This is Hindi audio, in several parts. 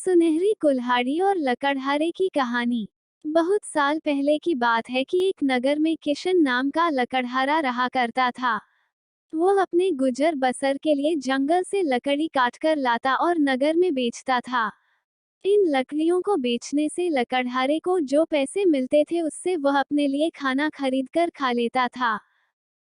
सुनहरी कुल्हाड़ी और लकड़हारे की कहानी। बहुत साल पहले की बात है कि एक नगर में किशन नाम का लकड़हारा रहा करता था। वो अपने गुजर बसर के लिए जंगल से लकड़ी काटकर लाता और नगर में बेचता था। इन लकड़ियों को बेचने से लकड़हारे को जो पैसे मिलते थे उससे वह अपने लिए खाना खरीदकर खा लेता था।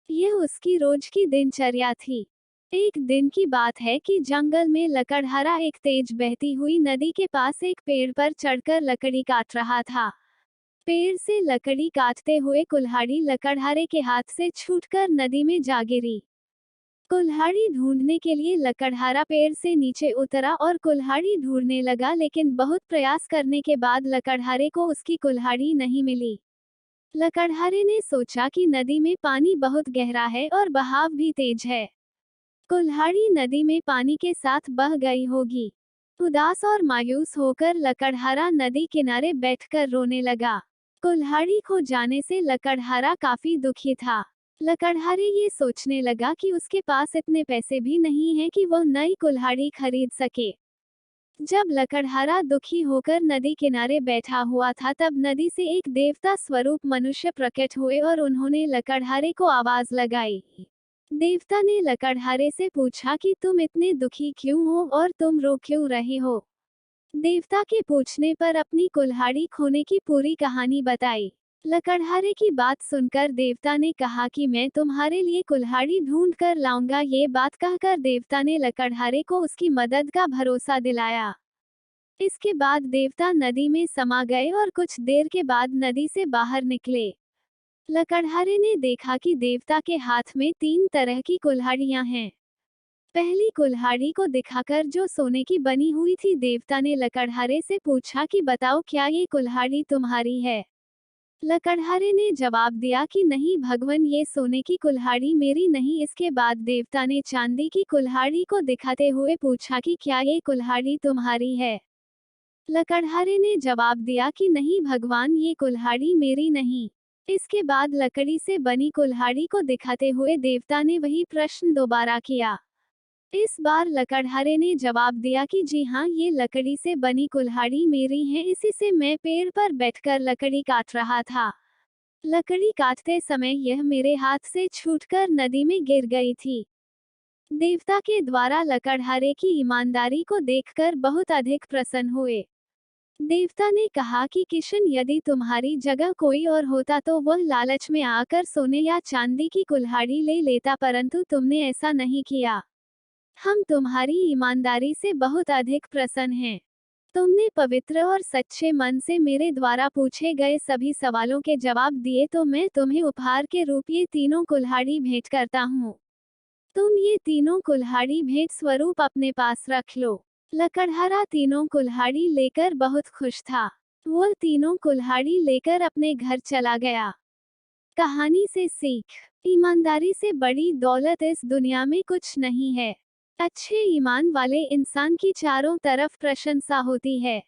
यह उसकी रोज की दिनचर्या थी। एक दिन की बात है कि जंगल में लकड़हारा एक तेज बहती हुई नदी के पास एक पेड़ पर चढ़कर लकड़ी काट रहा था। पेड़ से लकड़ी काटते हुए कुल्हाड़ी लकड़हारे के हाथ से छूटकर नदी में जा गिरी। कुल्हाड़ी ढूंढने के लिए लकड़हारा पेड़ से नीचे उतरा और कुल्हाड़ी ढूंढने लगा, लेकिन बहुत प्रयास करने के बाद लकड़हारे को उसकी कुल्हाड़ी नहीं मिली। लकड़हारे ने सोचा कि नदी में पानी बहुत गहरा है और बहाव भी तेज है। कुल्हाड़ी नदी में पानी के साथ बह गई होगी। उदास और मायूस होकर लकड़हारा नदी किनारे बैठकर रोने लगा। कुल्हाड़ी खो जाने से लकड़हारा काफी दुखी था। लकड़हारे ये सोचने लगा कि उसके पास इतने पैसे भी नहीं हैं कि वह नई कुल्हाड़ी खरीद सके। जब लकड़हारा दुखी होकर नदी किनारे बैठा हुआ था, तब नदी से एक देवता स्वरूप मनुष्य प्रकट हुए और उन्होंने लकड़हारे को आवाज लगाई। देवता ने लकड़हारे से पूछा कि तुम इतने दुखी क्यों हो और तुम रो क्यों रहे हो। देवता के पूछने पर अपनी कुल्हाड़ी खोने की पूरी कहानी बताई। लकड़हारे की बात सुनकर देवता ने कहा कि मैं तुम्हारे लिए कुल्हाड़ी ढूंढ कर लाऊंगा। ये बात कहकर देवता ने लकड़हारे को उसकी मदद का भरोसा दिलाया। इसके बाद देवता नदी में समा गए और कुछ देर के बाद नदी से बाहर निकले। लकड़हारे ने देखा कि देवता के हाथ में 3 तरह की कुल्हाड़ियां हैं। पहली कुल्हाड़ी को दिखाकर, जो सोने की बनी हुई थी, देवता ने लकड़हारे से पूछा कि बताओ, क्या ये कुल्हाड़ी तुम्हारी है। लकड़हारे ने जवाब दिया कि नहीं भगवान, ये सोने की कुल्हाड़ी मेरी नहीं। इसके बाद देवता ने चांदी की कुल्हाड़ी को दिखाते हुए पूछा कि क्या ये कुल्हाड़ी तुम्हारी है। लकड़हारे ने जवाब दिया कि नहीं भगवान, ये कुल्हाड़ी मेरी नहीं। इसके बाद लकड़ी से बनी कुल्हाड़ी को दिखाते हुए देवता ने वही प्रश्न दोबारा किया। इस बार लकड़हारे ने जवाब दिया कि जी हाँ, ये लकड़ी से बनी कुल्हाड़ी मेरी है। इसी से मैं पेड़ पर बैठकर लकड़ी काट रहा था। लकड़ी काटते समय यह मेरे हाथ से छूटकर नदी में गिर गई थी। देवता के द्वारा लकड़हारे की ईमानदारी को देखकर बहुत अधिक प्रसन्न हुए। देवता ने कहा कि किशन, यदि तुम्हारी जगह कोई और होता तो वह लालच में आकर सोने या चांदी की कुल्हाड़ी ले लेता, परंतु तुमने ऐसा नहीं किया। हम तुम्हारी ईमानदारी से बहुत अधिक प्रसन्न हैं। तुमने पवित्र और सच्चे मन से मेरे द्वारा पूछे गए सभी सवालों के जवाब दिए, तो मैं तुम्हें उपहार के रूप ये तीनों कुल्हाड़ी भेंट करता हूँ। तुम ये तीनों कुल्हाड़ी भेंट स्वरूप अपने पास रख लो। लकड़हारा तीनों कुल्हाड़ी लेकर बहुत खुश था। वह तीनों कुल्हाड़ी लेकर अपने घर चला गया। कहानी से सीख। ईमानदारी से बड़ी दौलत इस दुनिया में कुछ नहीं है। अच्छे ईमान वाले इंसान की चारों तरफ प्रशंसा होती है।